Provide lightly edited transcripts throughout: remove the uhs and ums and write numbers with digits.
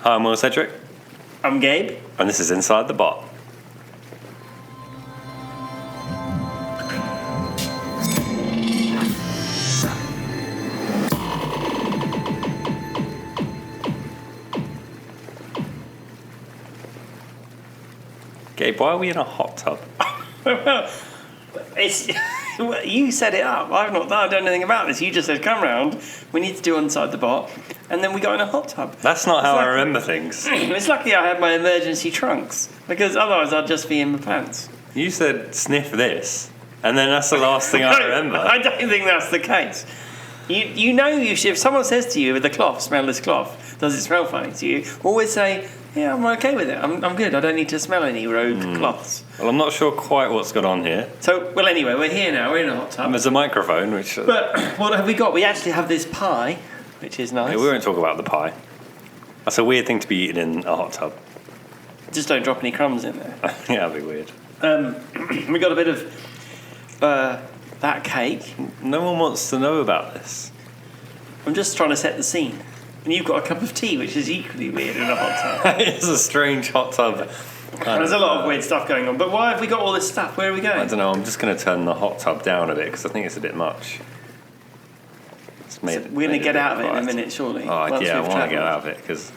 Hi, I'm Will Cedric. I'm Gabe. And this is Inside the Bot. Gabe, why are we in a hot tub? It's you set it up. I've not done anything about this. You just said, come round, we need to do Inside the Bot, and then we got in a hot tub. That's not how I remember things. It's lucky I had my emergency trunks, because otherwise I'd just be in my pants. You said sniff this, and then that's the last thing I remember. I don't think that's the case. You know you should, if someone says to you with the cloth, smell this cloth, does it smell funny to you? Always say, yeah, I'm okay with it. I'm good. I don't need to smell any rogue cloths. Well, I'm not sure quite what's going on here. So, well, anyway, we're here now. We're in a hot tub. There's a microphone, which... But what have we got? We actually have this pie, which is nice. Yeah, we won't talk about the pie. That's a weird thing to be eating in a hot tub. Just don't drop any crumbs in there. Yeah, that'd be weird. We got a bit of that cake. No one wants to know about this. I'm just trying to set the scene. And you've got a cup of tea, which is equally weird in a hot tub. It's a strange hot tub. There's a lot of weird stuff going on. But why have we got all this stuff? Where are we going? I don't know. I'm just going to turn the hot tub down a bit because I think it's a bit much. We're going to get out of it in a minute, surely. Oh, yeah, I want to get out of it because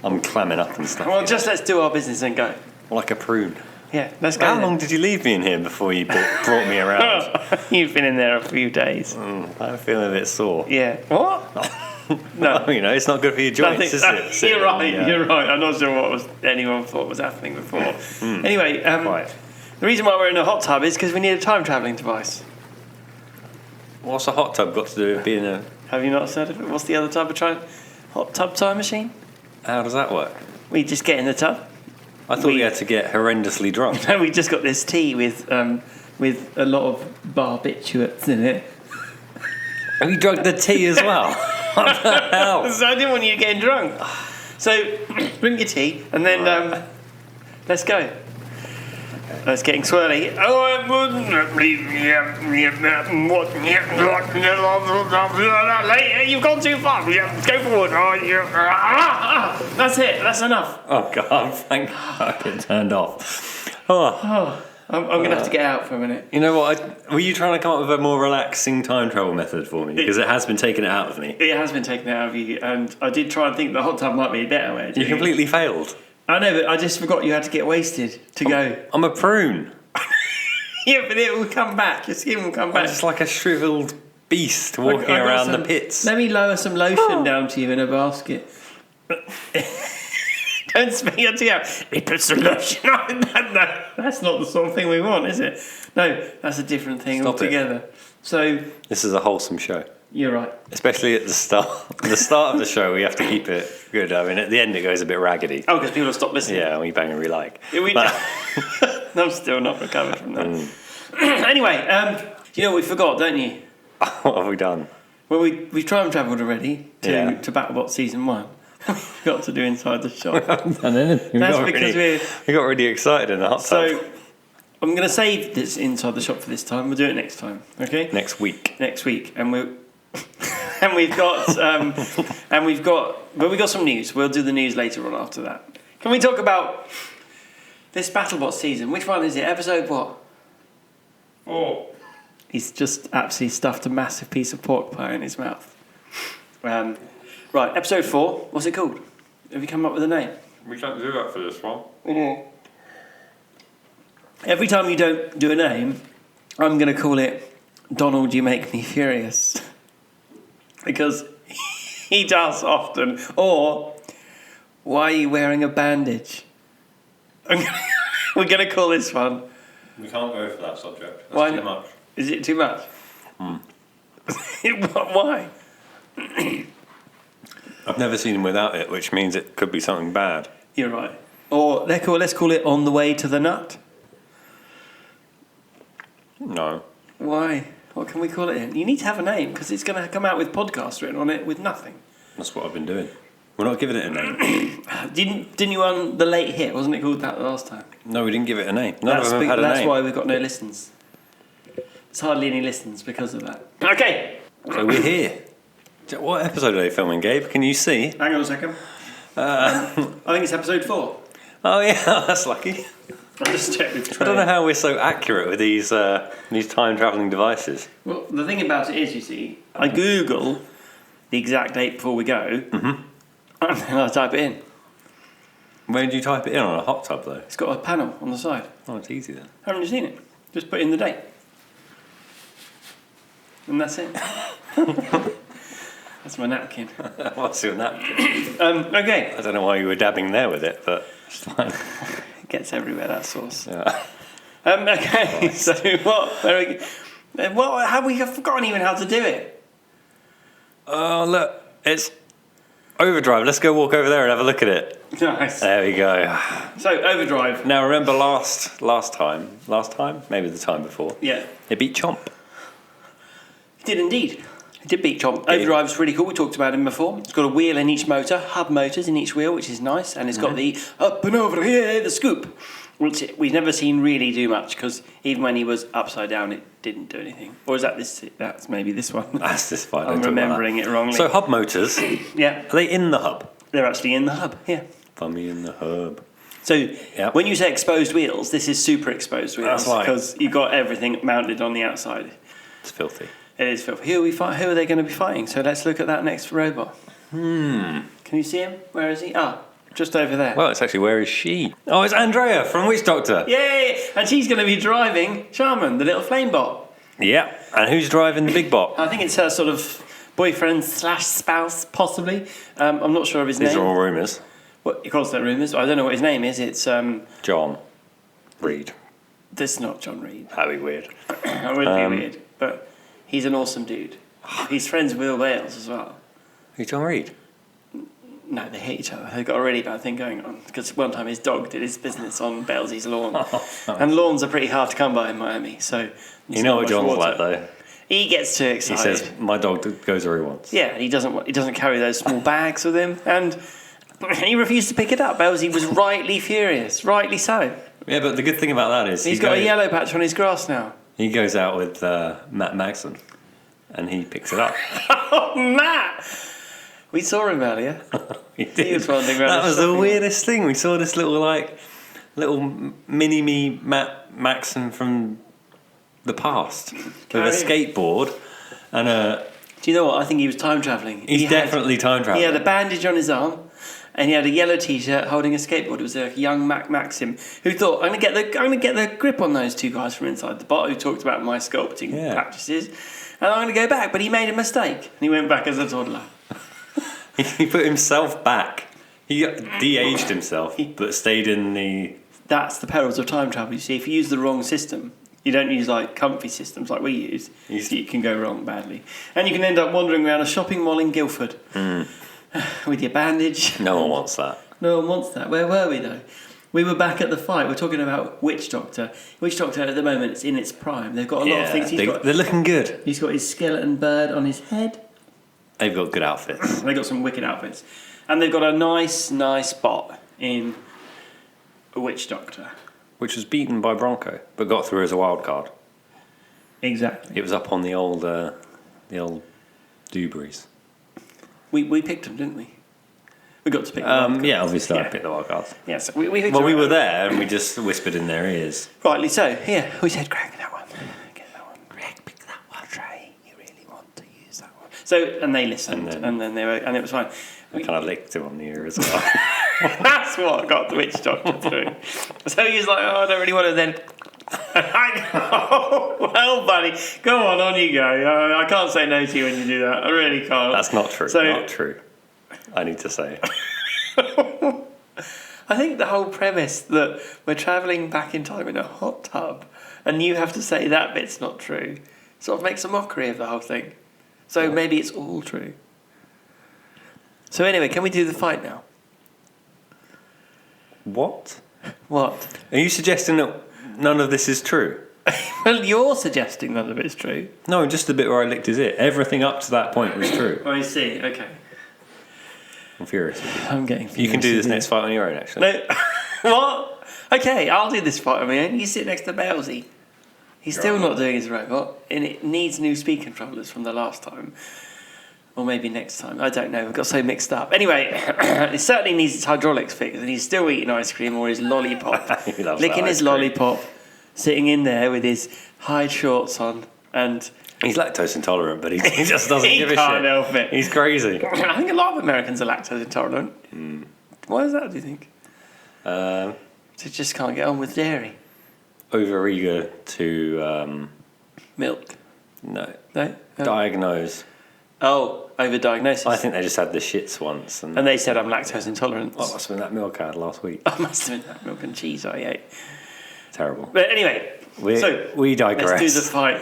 I'm clamming up and stuff. Well, just let's do our business and go. Like a prune. Yeah, let's go. How long did you leave me in here before you brought me around? You've been in there a few days. I'm feeling a bit sore. Yeah. What? No. You know, it's not good for your joints, is it? You're right, you're right. I'm not sure what anyone thought was happening before. Anyway, Right. the reason why we're in a hot tub is because we need a time-travelling device. What's a hot tub got to do with being a... Have you not heard of it? What's the other type of hot tub time machine? How does that work? We just get in the tub. I thought you had to get horrendously drunk. No, we just got this tea with a lot of barbiturates in it. Have you drunk the tea as well? What the hell? So I didn't want you getting drunk. So bring your tea and then let's go. It's getting swirly. Oh, I wouldn't believe you've gone too far. Go forward. That's it. That's enough. Oh, God. Thank God it turned off. Oh. I'm going to have to get out for a minute. You know what? Were you trying to come up with a more relaxing time travel method for me? Because it has been taken out of me. It has been taken out of you, and I did try and think the hot tub might be a better way. You completely failed. I know, but I just forgot you had to get wasted to go. I'm a prune. Yeah, but it will come back. Your skin will come back. I'm just like a shriveled beast walking around the pits. Let me lower some lotion down to you in a basket. Don't spit your tea out. He puts some lotion on. No, that's not the sort of thing we want, is it? No, that's a different thing altogether. So this is a wholesome show. You're right. Especially at the start. At the start of the show, we have to keep it good. I mean, at the end, it goes a bit raggedy. Oh, because people will stop listening. Yeah, we bang and we like. Yeah, I'm still not recovered from that. Anyway, you know what we forgot, don't you? What have we done? Well, we've time travelled already to BattleBots Season 1. We've got to do Inside the Shop. That's because we got really excited in the hot tub. So I'm going to save this Inside the Shop for this time. We'll do it next time, okay? Next week, and we've got some news. We'll do the news later on after that. Can we talk about this BattleBots season? Which one is it? Episode what? 4. He's just absolutely stuffed a massive piece of pork pie in his mouth. Right, episode 4. What's it called? Have you come up with a name? We can't do that for this one. We do. Every time you don't do a name, I'm going to call it Donald, You Make Me Furious. Because he does often. Or, Why Are You Wearing a Bandage? We're going to call this one. We can't go for that subject. That's too much. Is it too much? Why? I've never seen him without it, which means it could be something bad. You're right. Or let's call it On the Way to the Nut. No. Why? What can we call it? You need to have a name because it's going to come out with podcast written on it with nothing. That's what I've been doing. We're not giving it a name. Didn't you on the late hit? Wasn't it called that last time? No, we didn't give it a name. None of them had a name. That's why we've got no listens. There's hardly any listens because of that. Okay. So we're here. What episode are they filming, Gabe? Can you see? Hang on a second. I think it's episode 4. Oh yeah, that's lucky. I'll just check with Trey. I don't know how we're so accurate with these time travelling devices. Well, the thing about it is, you see, I Google the exact date before we go, and then I type it in. Where do you type it in on a hot tub though? It's got a panel on the side. Oh, it's easy then. Haven't you seen it? Just put in the date. And that's it. That's my napkin. What's your napkin? Okay. I don't know why you were dabbing there with it, but it's fine. It gets everywhere, that sauce. Yeah. Okay, so what have we forgotten even how to do it? Oh look, it's overdrive. Let's go walk over there and have a look at it. Nice. There we go. So, overdrive. Now remember last time, maybe the time before. Yeah. It beat Chomp. It did indeed. It did beat Chomp. Overdrive's really cool. We talked about him before. It's got a wheel in each motor, hub motors in each wheel, which is nice. And it's got the up and over here, the scoop, which we've never seen really do much because even when he was upside down, it didn't do anything. Or is that this? That's maybe this one. That's this fine. I'm remembering it wrongly. So hub motors, yeah. are they in the hub? They're actually in the hub, yeah. Fummy in the hub. So when you say exposed wheels, this is super exposed wheels because you've got everything mounted on the outside. It's filthy. It is filthy. Who are they going to be fighting? So let's look at that next robot. Can you see him? Where is he? Ah, just over there. Well, it's actually, where is she? Oh, it's Andrea from Witch Doctor. Yay! And she's going to be driving Charmin, the little flame bot. Yeah. And who's driving the big bot? I think it's her sort of boyfriend / spouse, possibly. I'm not sure of his name. These are all rumours. Well, of course they're rumours. I don't know what his name is. It's John Reed. This is not John Reed. That'd be weird. That would be weird. But he's an awesome dude. He's friends with Will Wales as well. Who's John Reed? No, they hate each other. They've got a really bad thing going on. Because one time his dog did his business on Belsy's lawn. And lawns are pretty hard to come by in Miami. So you know what John's like though? He gets too excited. He says, my dog goes where he wants. Yeah, and he doesn't carry those small bags with him. And he refused to pick it up. Belsy was rightly furious. Rightly so. Yeah, but the good thing about that is he's got a yellow patch on his grass now. He goes out with Matt Magson and he picks it up. Oh, Matt! We saw him earlier. He did. He was wandering around. That was the weirdest thing. We saw this little mini-me Matt Maxon from the past with a skateboard and a... Do you know what? I think he was time travelling. He's definitely time travelling. He had a bandage on his arm and he had a yellow t-shirt holding a skateboard. It was a young Mac Maxim who thought, I'm gonna get the grip on those two guys from inside the bot who talked about my sculpting practices, and I'm gonna go back. But he made a mistake and he went back as a toddler. He put himself back. He de-aged himself, but stayed in the... That's the perils of time travel. You see, if you use the wrong system, you don't use like comfy systems like we use, it can go wrong badly. And you can end up wandering around a shopping mall in Guildford with your bandage. No one wants that. No one wants that. Where were we though? We were back at the fight. We're talking about Witch Doctor. Witch Doctor at the moment, it's in its prime. They've got a lot of things. They're looking good. He's got his skeleton bird on his head. They've got good outfits. They've got some wicked outfits. And they've got a nice bot in Witch Doctor. Which was beaten by Bronco, but got through as a wild card. Exactly. It was up on the old Dewberries. We picked them, didn't we? We got to pick them. Yeah, obviously I picked the wild cards. Yes, we picked Well, them. we were there and we just whispered in their ears. Rightly so. Here, we said, Greg, that one. Get that one. Greg, pick that one. Trey, you really want to use that one. So, and they listened, and then it was fine. I kind of licked him on the ear as well. That's what got the Witch Doctor through. So he was like, oh, I don't really want to then... I go, well, buddy, go on you go. I can't say no to you when you do that. I really can't. That's not true. So, not true. I need to say. I think the whole premise that we're travelling back in time in a hot tub and you have to say that bit's not true sort of makes a mockery of the whole thing. So maybe it's all true. So anyway, can we do the fight now? What? What? Are you suggesting that none of this is true? Well, you're suggesting none of it's true. No, just the bit where I licked his ear. Everything up to that point was true. I see, okay. I'm furious with you. I'm getting furious. You can do this next fight on your own, actually. No. What? Okay, I'll do this fight on my own. You sit next to Belsy. He's still not doing his robot, and it needs new speed controllers from the last time. Or maybe next time. I don't know. We got so mixed up. Anyway, it certainly needs its hydraulics fixed, and he's still eating ice cream or his lollipop. He loves licking that his ice cream. lollipop, sitting in there with his high shorts on, and He's lactose intolerant, but he just doesn't he give a can't shit. help it. He's crazy. I think a lot of Americans are lactose intolerant. Why is that, do you think? They just can't get on with dairy. Over eager to Milk. no No? diagnose. Oh, over-diagnosis. I think they just had the shits once, and And they said I'm lactose intolerant. oh, must have been that milk I had last week. I must have been that milk and cheese I ate. Terrible. But anyway, We digress. let's do the fight.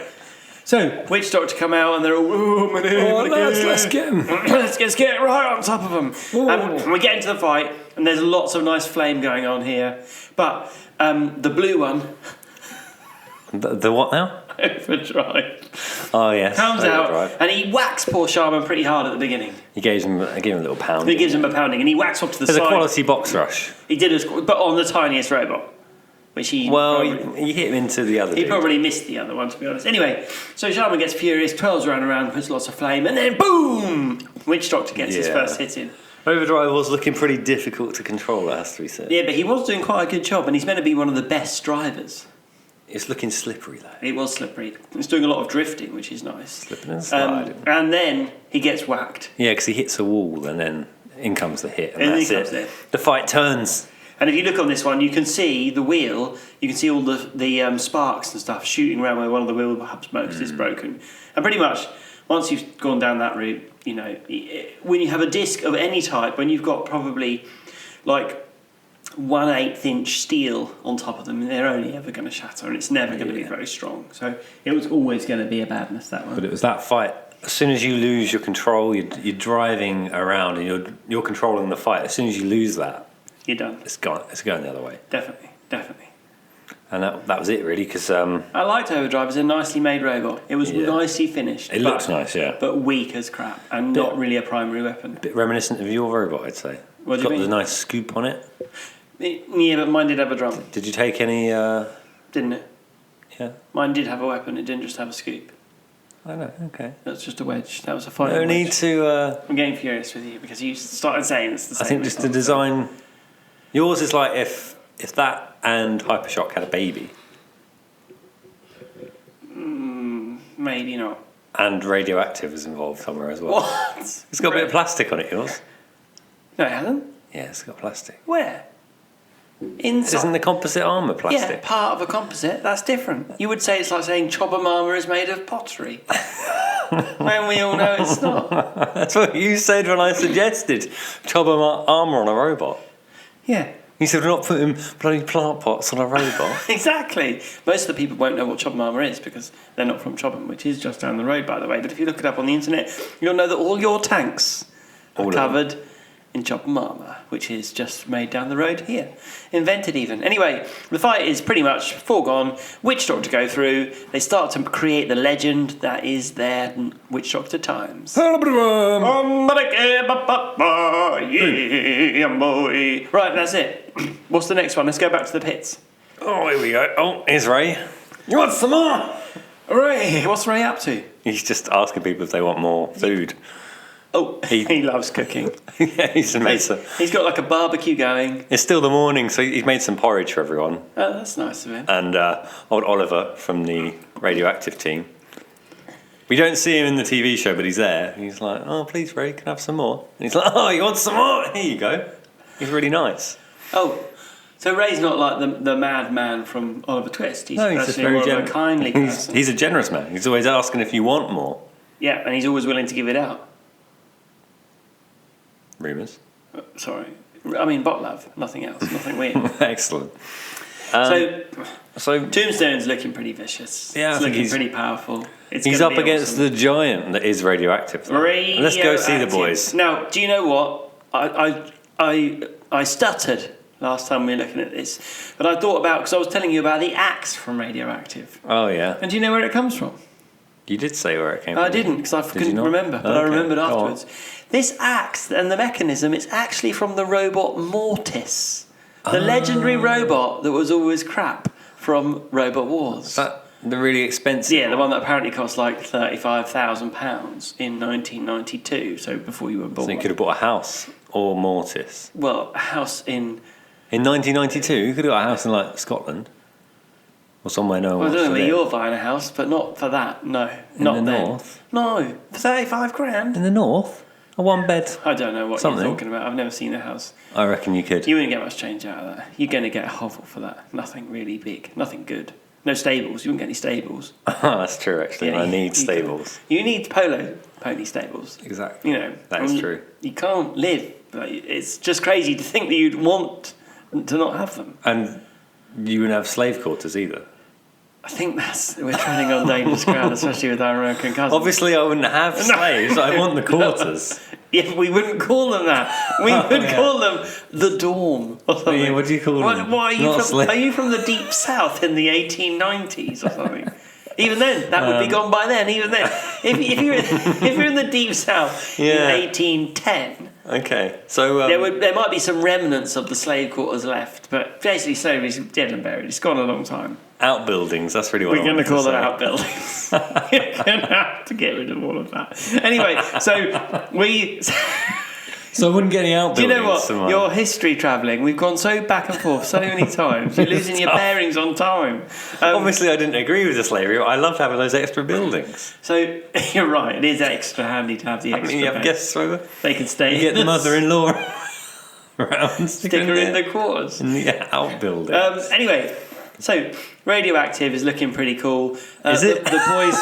So, witch doctor come out and they're all, oh, my name, Oh, lads, let's get him. let's get right on top of them. And we get into the fight, and there's lots of nice flame going on here. But the blue one, The what now? Overdrive, Oh yes. comes out Overdrive. and he whacks poor Sharman pretty hard at the beginning. He gave him a little pound. He gives him a pounding, and he whacks off to the There's side. a quality box rush. He did, but on the tiniest robot, which he Well, probably- you hit him into the other. He dude. probably missed the other one, to be honest. Anyway, so Sharman gets furious, twirls around, puts lots of flame, and then boom! Witch Doctor gets his Yeah. first hit in. Overdrive was looking pretty difficult to control, that has to be said. Yeah, but he was doing quite a good job, and he's meant to be one of the best drivers. It's looking slippery though. It was slippery. He's doing a lot of drifting, which is nice. Slipping and sliding. And then he gets whacked. Yeah, because he hits a wall and then in comes the hit, and And that's in comes it. the- The fight turns. And if you look on this one, you can see the wheel, you can see all the sparks and stuff shooting around where one of the wheel hubs most is broken. And pretty much, once you've gone down that route, you know, when you have a disc of any type, when you've got probably like 1/8 inch steel on top of them, they're only ever going to shatter, and it's never going to be very strong. So it was always going to be a badness, that one. But it was that fight. As soon as you lose your control, you're driving around and you're controlling the fight. As soon as you lose that, You're done. it's gone. It's going the other way. Definitely. And that was it really, because I liked Overdrive as a nicely made robot. It was Yeah. nicely finished. it looks nice. Yeah, But weak as crap, and not really a primary weapon. a bit reminiscent of your robot, I'd say. What do you Got the mean? nice scoop on it. Yeah, but mine did have a drum, Did you take any? didn't it? Yeah, Mine did have a weapon, it didn't just have a scoop. I know. Okay. That's just a wedge. That was a fighting No wedge. need to. I'm getting furious with you because you started saying it's the same. I think just the design. Yours is like if that and Hypershock had a baby, Maybe not. and Radioactive is involved somewhere as well. What? It's got a bit of plastic on it. Yours. No, it hasn't. Yeah, it's got plastic. Where? Inside. Isn't the composite armour Yeah, plastic? part of a composite. That's different. You would say it's like saying Chobber Mama is made of pottery. When we all know it's not. That's what you said when I suggested chopper armour on a robot. Yeah. You said we're not putting bloody plant pots on a robot. Exactly. Most of the people won't know what Chobham Armour is because they're not from Chobham, which is just down the road, by the way. But if you look it up on the internet, you'll know that all your tanks All are of them. covered in Chobham Armour, which is just made down the road here. Invented even. Anyway, the fight is pretty much foregone. Witch Doctor go through. They start to create the legend that is their Witch Doctor times. Yeah, boy. Right, that's it. What's the next one? Let's go back to the pits. Oh, here we go. Oh, here's Ray. You want some more? Ray, what's Ray up to? He's just asking people if they want more food. Oh, he loves cooking. Yeah, he's made some. He's got like a barbecue going. It's still the morning, so he's made some porridge for everyone. Oh, that's nice of him. And old Oliver from the Radioactive team. We don't see him in the TV show, but he's there. He's like, oh, please, Ray, can I have some more? And he's like, oh, you want some more? Here you go. He's really nice. Oh, so Ray's not like the madman from Oliver Twist. He's No, he's just actually very more of generous. a kindly person. He's a generous man. He's always asking if you want more. Yeah, and he's always willing to give it out. Rumours. Sorry. I mean, bot love, nothing else, nothing weird. Excellent. So Tombstone's looking pretty vicious. Yeah, I it's think looking he's- pretty powerful. It's He's gonna up be against awesome. the giant that is Radioactive. though. Let's go see the Radioactive. boys. Now, do you know what? I stuttered last time we were looking at this, but I thought about, because I was telling you about the axe from Radioactive. Oh, yeah. And do you know where it comes from? You did say where it came from. I didn't, because I you couldn't not? remember, but I Okay, remembered go on. afterwards. This axe and the mechanism is actually from the robot Mortis, the legendary robot that was always crap from Robot Wars. The really expensive. Yeah, the one that apparently cost like £35,000 in 1992, so before you were born. So you could have bought a house or Mortis. Well, a house in 1992, you could have got a house in like Scotland or somewhere no one Well, I wants don't know to where live. you're buying a house, but not for that. No, In not the then. north? No, for 35 grand. In the north, a one bed. I don't know what Something. you're talking about. I've never seen a house. I reckon you could. You wouldn't get much change out of that. You're going to get a hovel for that. Nothing really big. Nothing good. No stables. You wouldn't get any stables. That's true, actually. Yeah, I need you stables. You need pony stables. Exactly. You know, That is true. You can't live. Like, it's just crazy to think that you'd want to not have them. And you wouldn't have slave quarters either. I think we're treading on dangerous ground, especially with our American cousins. Obviously, I wouldn't have slaves. I want the quarters. Yeah, but we wouldn't call them that. We would call them the dorm or something. Yeah, what do you call them? Why are you Not from? slave. Are you from the deep south in the 1890s or something? Even then, that would be gone by then. Even then, if you're in the deep south Yeah. in 1810, Okay, so there might be some remnants of the slave quarters left, but basically slavery's dead and buried. It's gone a long time. outbuildings. That's really what We're I going to wanted call them say. outbuildings. We're going to have to get rid of all of that. Anyway, so we. So I wouldn't get any Do outbuildings. you know what? am I? Your history travelling, we've gone so back and forth so many times. You're losing your bearings on time. Obviously, I didn't agree with the slavery, but I loved having those extra buildings. So you're right. It is extra handy to have the I extra. mean, you have bed. guests over. They can stay. You get the mother-in-law around. Stick her in the quarters. in the outbuildings. Anyway, so Radioactive is looking pretty cool. Is it? The boys,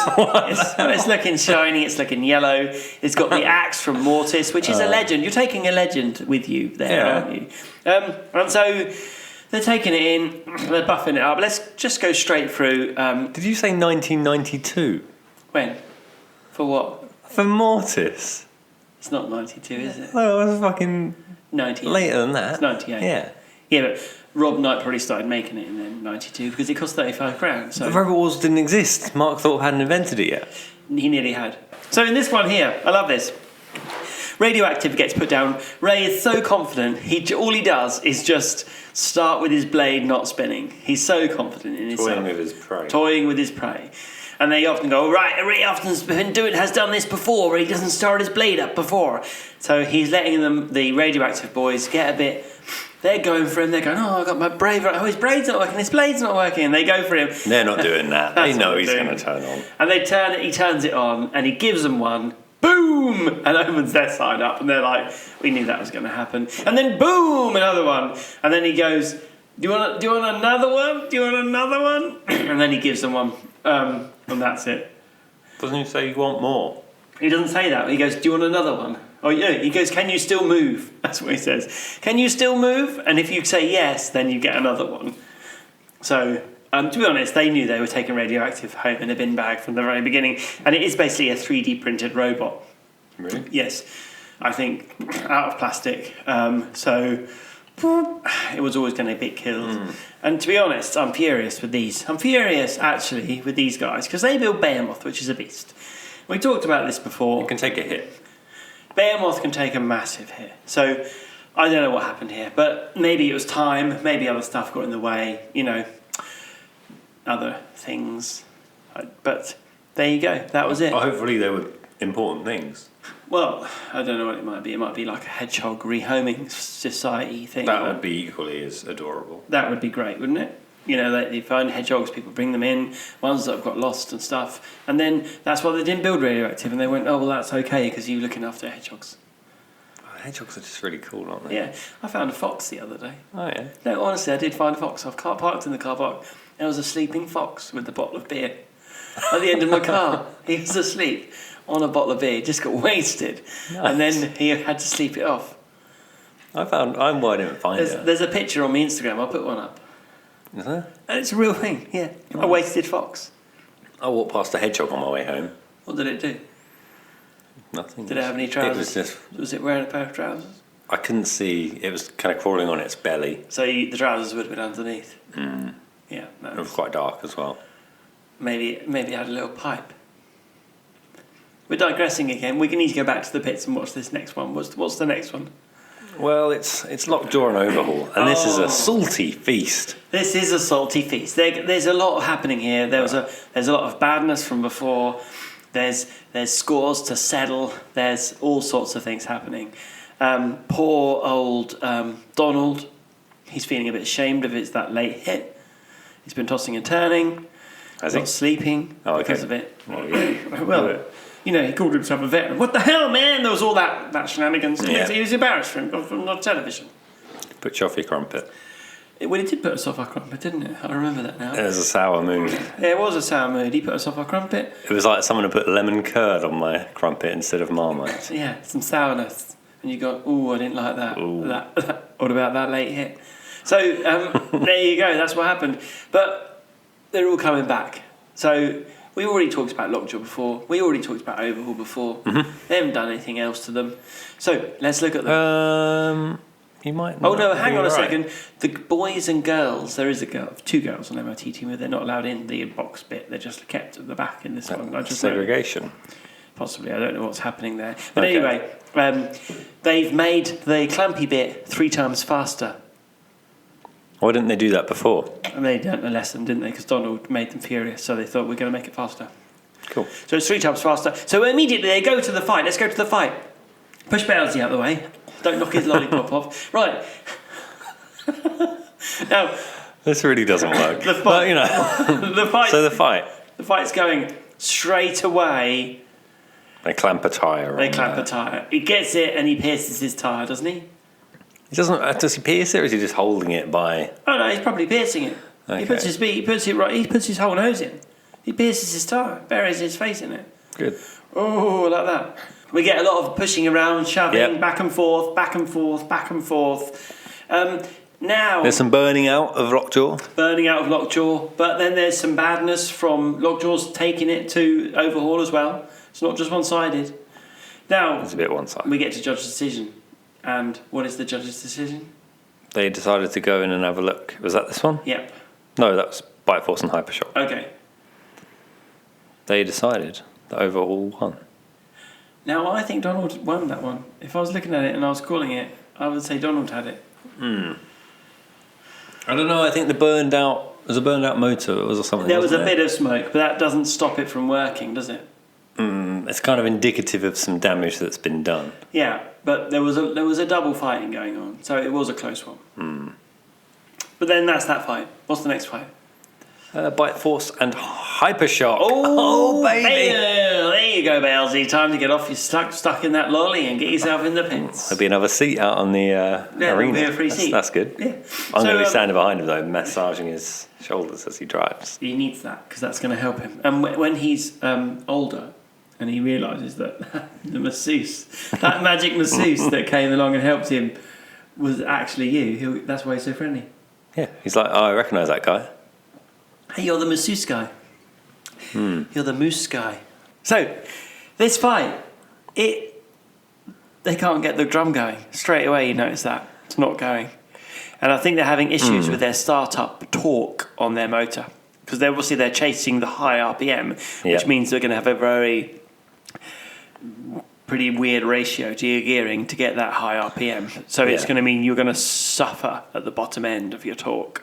it's looking shiny. It's looking yellow. It's got the axe from Mortis, which is a legend. You're taking a legend with you there, Yeah. aren't you? And so they're taking it in. They're buffing it up. Let's just go straight through. Did you say 1992? When? For what? For Mortis? It's not 92, is it? Well, it was fucking 98. later than that. It's 98. Yeah. Yeah, but Rob Knight probably started making it in then 92 because it cost 35 grand. So The Robot Wars didn't exist. Mark Thorpe hadn't invented it yet. he nearly had. So in this one here, I love this. Radioactive gets put down. Ray is so confident. All he does is just start with his blade not spinning. He's so confident in himself. Toying with his prey. Toying with his prey. And they often go, right, Ray often's has done this before, he doesn't start his blade up before. So he's letting them, the Radioactive boys, get a bit. They're going for him. They're going, oh, I got my blade. Oh, his blade's not working. His blade's not working. And they go for him. They're not doing that. They That's know what he's they're going to doing. turn on. And he turns it on, and he gives them one. Boom! And opens their side up, and they're like, we knew that was going to happen. And then boom, another one. And then he goes, do you want another one? Do you want another one? And then he gives them one, and that's it. Doesn't he say you want more? He doesn't say that. He goes, do you want another one? Oh, yeah. He goes, can you still move? That's what he says. Can you still move? And if you say yes, then you get another one. So, to be honest, they knew they were taking Radioactive home in a bin bag from the very beginning. And it is basically a 3D printed robot. Really? Yes. I think out of plastic. So it was always going to be killed. And to be honest, I'm furious with these. I'm furious, actually, with these guys. Because they build Behemoth, which is a beast. We talked about this before. You can take a hit. Behemoth can take a massive hit. So I don't know what happened here, but maybe it was time, maybe other stuff got in the way, other things. But there you go, that was it. Well, hopefully they were important things. Well, I don't know what it might be. It might be like a hedgehog rehoming society thing. That would be equally as adorable. That would be great, wouldn't it? They find hedgehogs, people bring them in, ones that have got lost and stuff. And then that's why they didn't build Radioactive. And they went, oh, well, that's okay because you're looking after hedgehogs. Oh, hedgehogs are just really cool, aren't they? Yeah, I found a fox the other day. Oh, yeah. No, honestly, I did find a fox. I've parked in the car park. There was a sleeping fox with a bottle of beer at the end of my car. He was asleep on a bottle of beer, just got wasted. Nice. And then he had to sleep it off. I didn't find it. There's a picture on my Instagram. I'll put one up. Is there? And it's a real thing, yeah. A wasted fox. I walked past a hedgehog on my way home. What did it do? Nothing. Did it have any It trousers? was just... Was it wearing a pair of trousers? I couldn't see. It was kind of crawling on its belly. So the trousers would have been underneath. Yeah, It was quite dark as well. maybe it had a little pipe. We're digressing again. We need to go back to the pits and watch this next one. What's the next one? Well, it's Lockjaw and Overhaul, and this is a salty feast. This is a salty feast. There's a lot happening here. There's a lot of badness from before. There's scores to settle. There's all sorts of things happening. Poor old Donald. He's feeling a bit ashamed of that late hit. He's been tossing and turning. Not sleeping because of it. Well, he called himself a veteran. What the hell, man? There was all that shenanigans. Yeah. He was embarrassed from the television. Put you off your crumpet. It did put us off our crumpet, didn't it? I remember that now. It was a sour mood. Yeah, it was a sour mood. He put us off our crumpet. It was like someone had put lemon curd on my crumpet instead of Marmite. Yeah, some sourness. And you go, ooh, I didn't like that. What about that late hit? So, there you go. That's what happened. But they're all coming back. So... we already talked about Lockjaw before. We already talked about Overhaul before. Mm-hmm. They haven't done anything else to them. So, let's look at them. You might not. Oh, no, hang on a second. The boys and girls, there is two girls on MOT team, but they're not allowed in the box bit. They're just kept at the back in this one. I just segregation. Possibly. I don't know what's happening there. But anyway, they've made the clampy bit 3 times faster. Why didn't they do that before? And they learnt a lesson, didn't they? Because Donald made them furious, so they thought we're going to make it faster. Cool. So it's 3 times faster. So immediately they go to the fight. Let's go to the fight. Push Bailsy out of the way. Don't knock his lollipop off. Right. Now... this really doesn't work. The fight. But, the fight. So the fight. The fight's going straight away. They clamp a tyre. They clamp a tyre. He gets it and he pierces his tyre, doesn't he? He doesn't. Does he pierce it, or is he just holding it by? Oh no, he's probably piercing it. Okay. He puts his whole nose in. He pierces his tyre, buries his face in it. Good. Oh, like that. We get a lot of pushing around, shoving, back and forth, back and forth, back and forth. Now there's some burning out of Lockjaw. But then there's some badness from Lockjaw's taking it to Overhaul as well. It's not just one-sided. Now it's a bit one-sided. We get to judge the decision. And what is the judge's decision? They decided to go in and have a look. Was that this one? Yep. No, that was Bite Force and Hypershock. Okay. They decided that Overhaul won. Now, I think Donald won that one. If I was looking at it and I was calling it, I would say Donald had it. I don't know. I think the burned out motor or something. There was a bit of smoke, but that doesn't stop it from working, does it? It's kind of indicative of some damage that's been done. Yeah, but there was a double fighting going on, so it was a close one. But then that's that fight. What's the next fight? Bite Force and Hypershock. Oh baby! There you go, Bailsy. Time to get off. You're stuck in that lolly and get yourself in the pits. There'll be another seat out on the arena. There'll be a free seat. That's good. Yeah. I'm going to be standing behind him though, massaging his shoulders as he drives. He needs that because that's going to help him. And when he's older and he realises that the masseuse, that magic masseuse that came along and helped him, was actually you. That's why he's so friendly. Yeah, he's like, oh, I recognise that guy. Hey, you're the masseuse guy. You're the moose guy. So, this fight, they can't get the drum going. Straight away, you notice that. It's not going. And I think they're having issues with their startup torque on their motor. Because they're chasing the high RPM, which means they're going to have a pretty weird ratio to your gearing to get that high RPM. So it's going to mean you're going to suffer at the bottom end of your torque.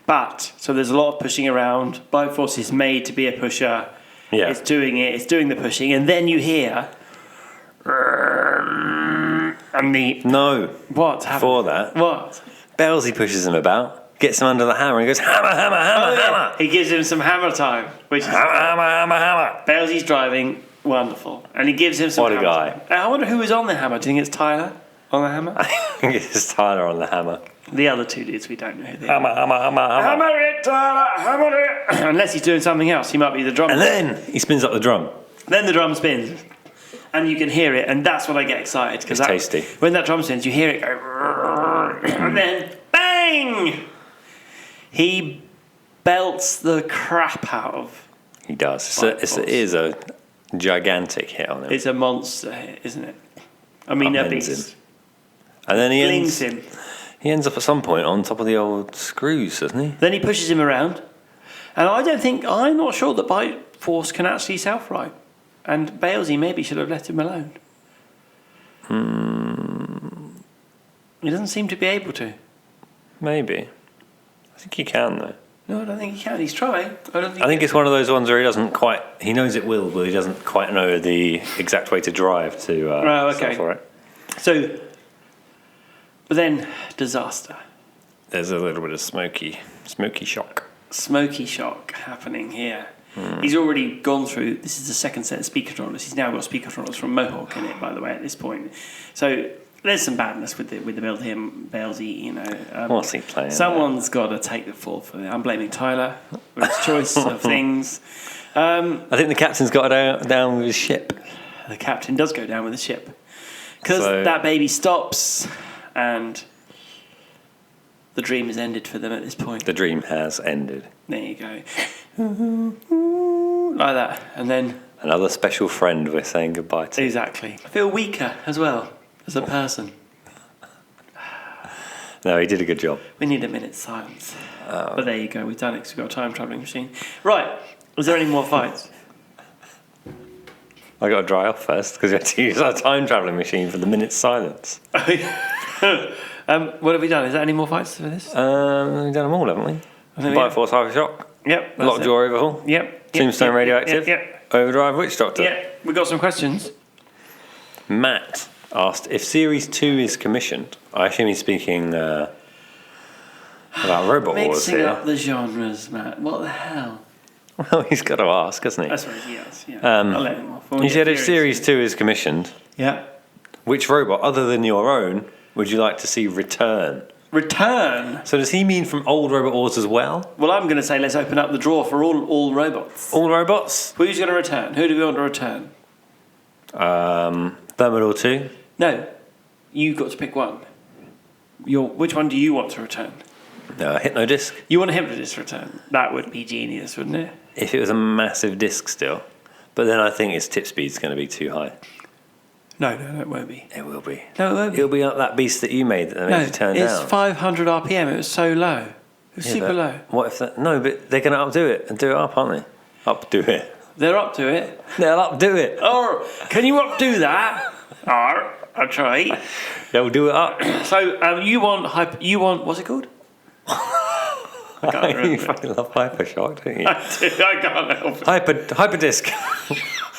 But, so there's a lot of pushing around. Bite Force is made to be a pusher. Yeah. It's doing the pushing. And then you hear... No. What happened? Before that. What? Bailsy pushes him about, gets him under the hammer, and he goes, hammer, hammer, hammer, hammer. He gives him some hammer time. Which is hammer, hammer, hammer, hammer. Bailsy's driving, wonderful. And he gives him some what hammer a guy. time. I wonder who was on the hammer. Do you think it's Tyler on the hammer? I think it's Tyler on the hammer. The other two dudes, we don't know who they are. Hammer, hammer, hammer, hammer. Hammer it, Tyler, hammer it. Unless he's doing something else. He might be the drum. And then he spins up the drum. Then the drum spins. And you can hear it, and that's when I get excited. It's tasty. When that drum spins, you hear it go... and then, bang! He belts the crap out of... He does. It is a gigantic hit on him. It's a monster hit, isn't it? I mean, a beast. And then he ends up at some point on top of the old screws, doesn't he? Then he pushes him around. And I'm not sure that Bite Force can actually self-right. And Bailsy maybe should have let him alone. He doesn't seem to be able to. Maybe. I think he can, though. No, I don't think he can. He's trying. I think it's one of those ones where he knows it will, but he doesn't quite know the exact way to drive to okay. for it. So, but then, disaster. There's a little bit of smoky shock. Smoky shock happening here. He's already gone through, this is the second set of speaker controllers. He's now got speaker controllers from Mohawk in it, by the way, at this point. So, there's some badness with the build here, Balesy, you know. What's he playing? Someone's got to take the fall for it. I'm blaming Tyler for his choice of things. I think the captain's got down with his ship. The captain does go down with the ship. Because that baby stops, and the dream is ended for them at this point. The dream has ended. There you go. Like that. And then... Another special friend we're saying goodbye to. Exactly. I feel weaker as well. As a person. No, he did a good job. We need a minute's silence. But there you go, we've done it because we've got a time travelling machine. Right, is there any more fights? I got to dry off first because we had to use our time travelling machine for the minute's silence. What have we done? Is there any more fights for this? We've done them all, haven't we? Bite Force Hypershock. Yep. Lockjaw Overhaul. Yep. Tombstone Radioactive. Yep. Overdrive Witch Doctor. Yep. We got some questions. Matt asked if Series 2 is commissioned. I assume he's speaking about Robot Wars here. Mixing up the genres, Matt. What the hell? Well, he's got to ask, hasn't he? That's right, yes. Yeah. I'll let him off. He said if Series 2 is commissioned, which robot, other than your own, would you like to see return? Return? So does he mean from old Robot Wars as well? Well, I'm going to say let's open up the drawer for all robots. All robots? Who's going to return? Who do we want to return? Thermidor 2? No. You've got to pick one. Which one do you want to return? Hypnodisc. You want a Hypnodisc return? That would be genius, wouldn't it? If it was a massive disc still. But then I think its tip speed's going to be too high. No, it won't be. It will be. No, it won't be. It'll be like that beast that you made that made you turn down. It's 500 RPM. It was so low. It was super low. What if that... No, but they're going to updo it and do it up, aren't they? Updo it. They're up to it. They'll updo it. Oh, can you updo that? I'll try. They'll do it up. So you want what's it called? I can't remember. You fucking love Hypershock, don't you? I do. I can't help it. Hyperdisc.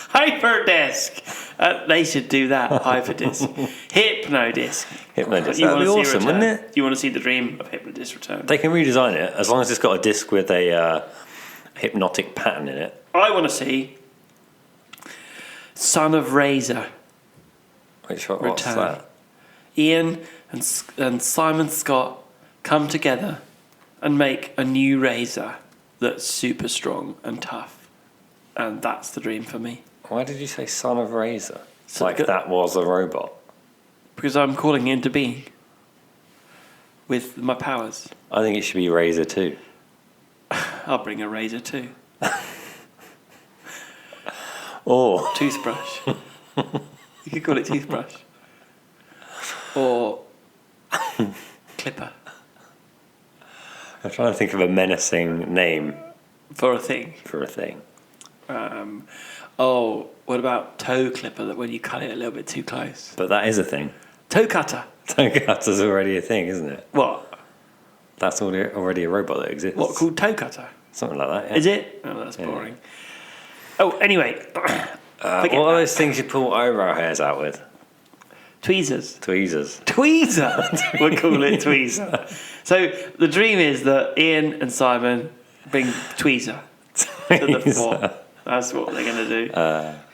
Hyperdisc. They should do that. Hyperdisc. Hypnodisc. Hypnodisc. That'd be awesome, wouldn't it? You want to see the dream of Hypnodisc return? They can redesign it as long as it's got a disc with a hypnotic pattern in it. I want to see Son of Razor. What's return. that? Ian and Simon Scott come together and make a new Razor that's super strong and tough. And that's the dream for me. Why did you say Son of Razor? So that was a robot. Because I'm calling it into being with my powers. I think it should be Razor 2. I'll bring a Razor too. Or toothbrush. You could call it toothbrush. Or clipper. I'm trying to think of a menacing name. For a thing. What about toe clipper, that when you cut it a little bit too close? But that is a thing. Toe cutter. Toe cutter's already a thing, isn't it? What? That's already a robot that exists. What, called toe cutter? Something like that, yeah. Is it? Oh, that's boring. Oh, anyway. What are those things you pull eyebrow hairs out with? Tweezers. Tweezer. We'll call it tweezer. So the dream is that Ian and Simon bring tweezer to the fore. That's what they're going to do.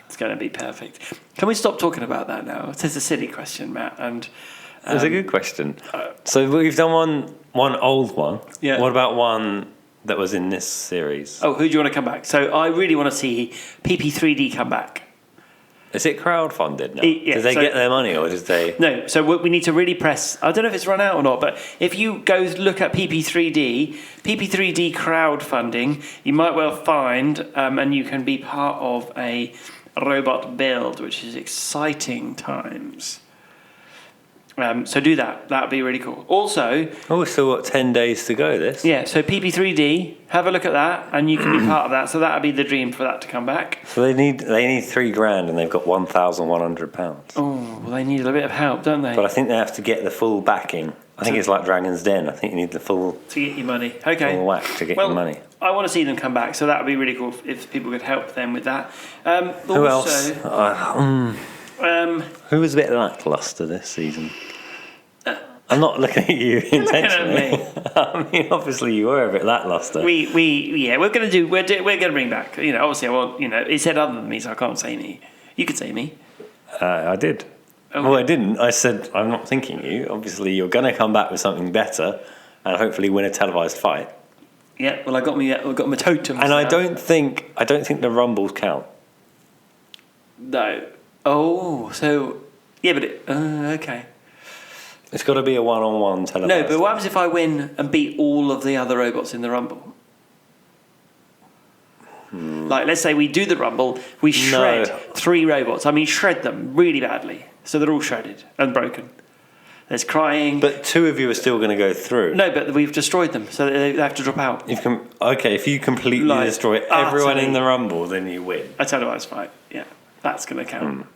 It's going to be perfect. Can we stop talking about that now? It's a silly question, Matt. And it's a good question. So we've done one old one. Yeah. What about one that was in this series? Oh, who do you want to come back? So I really want to see PP3D come back. Is it crowdfunded now? Yeah, did they get their money or did they... No, so we need to really press... I don't know if it's run out or not, but if you go look at PP3D crowdfunding, you might well find, and you can be part of a robot build, which is exciting times. So do that. That would be really cool. Also, we've still got 10 days to go, this. yeah, so PP3D, have a look at that, and you can be part of that. So that would be the dream for that to come back. So they need $3,000 and they've got £1,100. Oh, well, they need a bit of help, don't they? But I think they have to get the full backing. I think it's like Dragon's Den. I think you need the full... To get your money. Okay. Full whack to get your money. I want to see them come back, so that would be really cool if people could help them with that. Who else? Who was a bit lacklustre this season? I'm not looking at you intentionally. I mean, obviously you were a bit lacklustre. We're gonna bring back. Obviously I want. It said other than me, so I can't say me. You could say me. I did. Okay. Well, I didn't. I said I'm not thinking you. Obviously, you're going to come back with something better, and hopefully win a televised fight. Yeah. Well, I got my totem. And I don't think the rumbles count. No. Oh, so yeah, but okay. It's got to be a one-on-one televised. No, but what happens if I win and beat all of the other robots in the rumble? Like, let's say we do the rumble, we shred 3 robots. I mean, shred them really badly, so they're all shredded and broken. There's crying. But 2 of you are still going to go through. No, but we've destroyed them, so they have to drop out. If you completely destroy everyone in the rumble, then you win. A televised fight, yeah, that's going to count.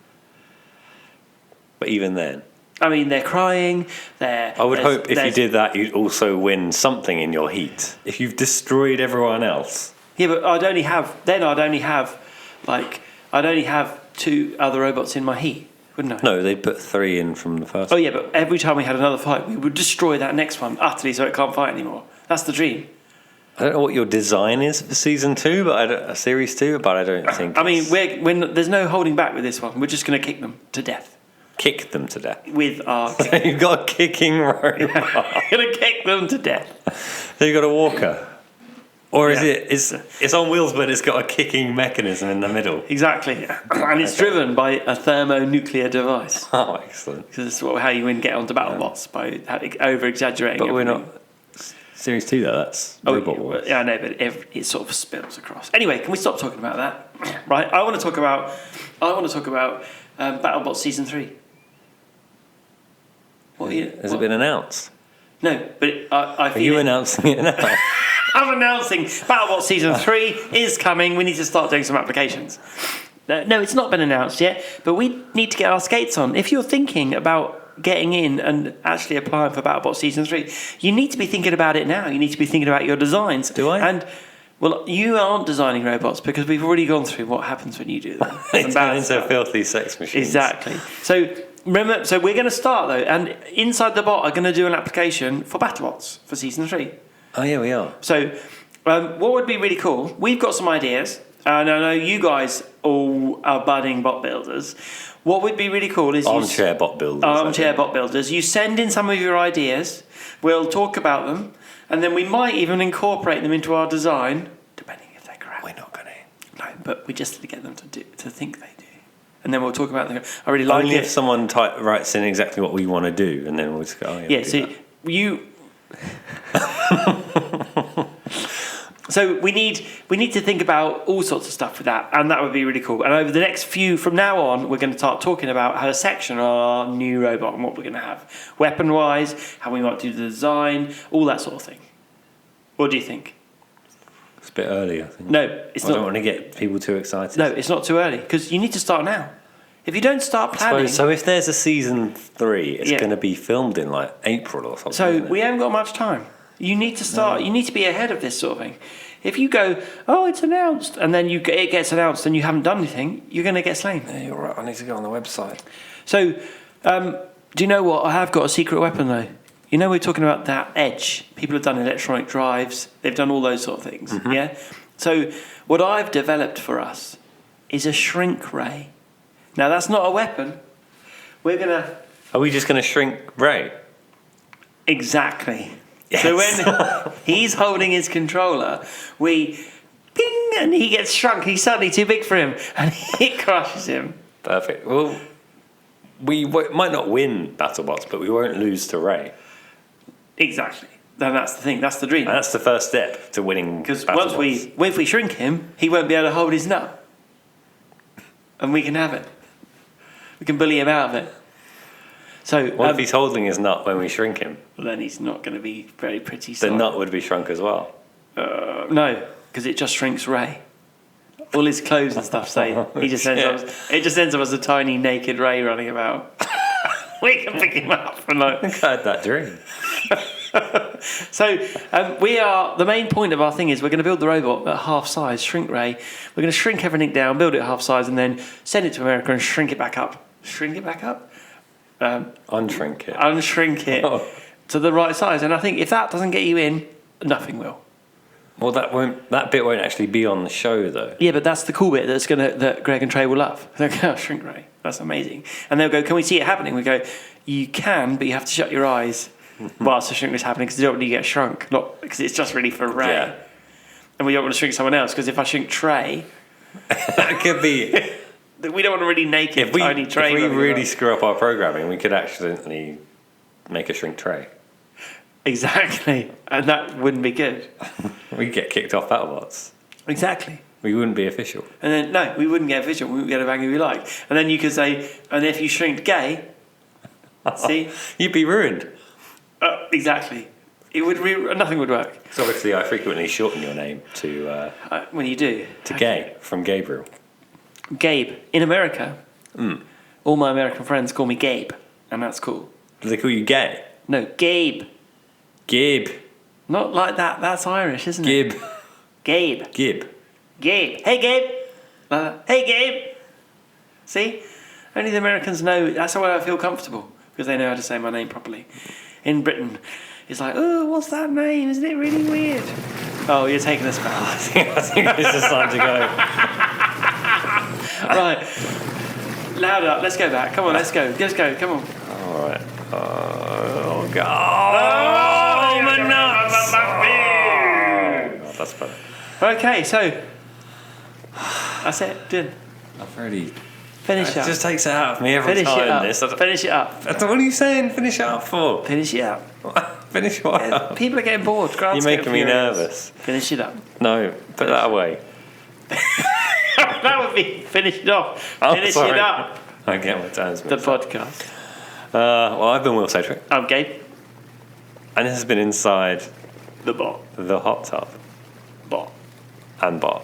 But even then, I mean, they're crying. I would hope if you did that, you'd also win something in your heat. If you've destroyed everyone else. Yeah, but I'd only have 2 other robots in my heat, wouldn't I? No, they'd put 3 in from the first. Oh yeah, but every time we had another fight, we would destroy that next one utterly, so it can't fight anymore. That's the dream. I don't know what your design is for season 2, but series 2, but I don't think. I mean, there's no holding back with this one. We're just going to kick them to death. Kick them to death. With our. You've got a kicking robot. We're going to kick them to death. So you've got a walker. Or is it's on wheels, but it's got a kicking mechanism in the middle. Exactly. And it's driven by a thermonuclear device. Oh, excellent. Because that's how you get onto BattleBots, by over-exaggerating. But we're not... Series 2, though, that's Robot Wars. Yeah, I know, but it sort of spills across. Anyway, can we stop talking about that? Right, I want to talk about BattleBots Season 3. Has it been announced? No, but I feel... Are you announcing it now? I'm announcing BattleBots Season 3 is coming. We need to start doing some applications. No, it's not been announced yet, but we need to get our skates on. If you're thinking about getting in and actually applying for BattleBots Season 3, you need to be thinking about it now. You need to be thinking about your designs. Do I? And, well, you aren't designing robots because we've already gone through what happens when you do them. They turn into filthy sex machines. Exactly. So remember, we're going to start, though, and inside the bot are going to do an application for BattleBots for Season 3. Oh, yeah, we are. So what would be really cool, we've got some ideas, and I know you guys all are budding bot builders. What would be really cool is... Armchair bot builders. Armchair bot builders. You send in some of your ideas, we'll talk about them, and then we might even incorporate them into our design, depending if they're correct. We're not going to. No, but we just get them to think they do. And then we'll talk about them. I really like Only it. if someone writes in exactly what we want to do, and then we'll just go, oh, yeah. Yeah, so you... So we need to think about all sorts of stuff with that, and that would be really cool. And over the next from now on, we're going to start talking about how to section our new robot and what we're going to have, weapon-wise, how we might do the design, all that sort of thing. What do you think? It's a bit early, I think. No, it's not. I don't want to get people too excited. No, it's not too early because you need to start now. If you don't start planning, so if there's a season 3, it's going to be filmed in like April or something. So we haven't got much time. You need to start. No. You need to be ahead of this sort of thing. If you go, oh, it's announced, and then it gets announced and you haven't done anything, you're going to get slain. Yeah, you're right. I need to go on the website. So, do you know what? I have got a secret weapon though. You know, we're talking about that edge. People have done electronic drives. They've done all those sort of things. Mm-hmm. Yeah. So, what I've developed for us is a shrink ray. Now, that's not a weapon. Are we just gonna shrink Ray? Exactly. Yes. So when he's holding his controller, we ping, and he gets shrunk. He's suddenly too big for him, and it crushes him. Perfect. Well, we might not win BattleBots, but we won't lose to Ray. Exactly. And that's the thing. That's the dream. And that's the first step to winning. Because if we shrink him, he won't be able to hold his nut, and we can have it. We can bully him out of it. So What if he's holding his nut when we shrink him? well, then he's not going to be very pretty. The nut would be shrunk as well. No, because it just shrinks Ray. All his clothes and stuff stay. He just ends up. It just ends up as a tiny naked Ray running about. We can pick him up and like. I had that dream. So we are. The main point of our thing is we're going to build the robot at half size, shrink Ray. We're going to shrink everything down, build it at half size, and then send it to America and shrink it back up. Shrink it back up. Unshrink it. Unshrink it to the right size. And I think if that doesn't get you in, nothing will. Well, that bit won't actually be on the show though. Yeah, but that's the cool bit that Greg and Trey will love. They'll go, shrink Ray. That's amazing. And they'll go, can we see it happening? We go, you can, but you have to shut your eyes whilst the shrink is happening because you don't want to get shrunk. Not because it's just really for Ray. Yeah. And we don't want to shrink someone else because if I shrink Trey, That could be. we don't want to really naked tiny Trey. If we running really around. screw up our programming, we could accidentally make a shrink tray. Exactly. And that wouldn't be good. We'd get kicked off BattleBots. Exactly. We wouldn't be official. And then, no, we wouldn't get official. We wouldn't get a bang if we like. And then you could say, and if you shrinked gay, see? You'd be ruined. Exactly. It would nothing would work. So obviously I frequently shorten your name to When you do. Gay from Gabriel. Gabe. In America, all my American friends call me Gabe. And that's cool. Do they call you Gay? No, Gabe. Gib. Not like that. That's Irish, isn't it? Gib. Gabe. Gib. Gabe. Hey, Gabe. Hey, Gabe. See? Only the Americans know. That's why I feel comfortable. Because they know how to say my name properly. In Britain, it's like, oh, what's that name? Isn't it really weird? Oh, you're taking us back. I think it's just time to go. Right. Loud up. Let's go back. Come on, let's go. Let's go. Come on. All right. Oh, God. Oh, my nuts. Oh, that's better. Okay, so that's it. Done. I've already... Finish It up. just takes it out of me every Finish it time. up. This. Finish it up. What are you saying? Finish it up for? Finish it up. Finish what up? People are getting bored. Grant's You're making me getting furious. nervous. Finish it up. No, put that away. That would be finish it off. Oh, Finish sorry. it up. I get my times The mixed up. podcast. Well, I've been Will Sedgwick, I'm Gabe. and this has been Inside The bot. the Hot Tub Bot. and Bot.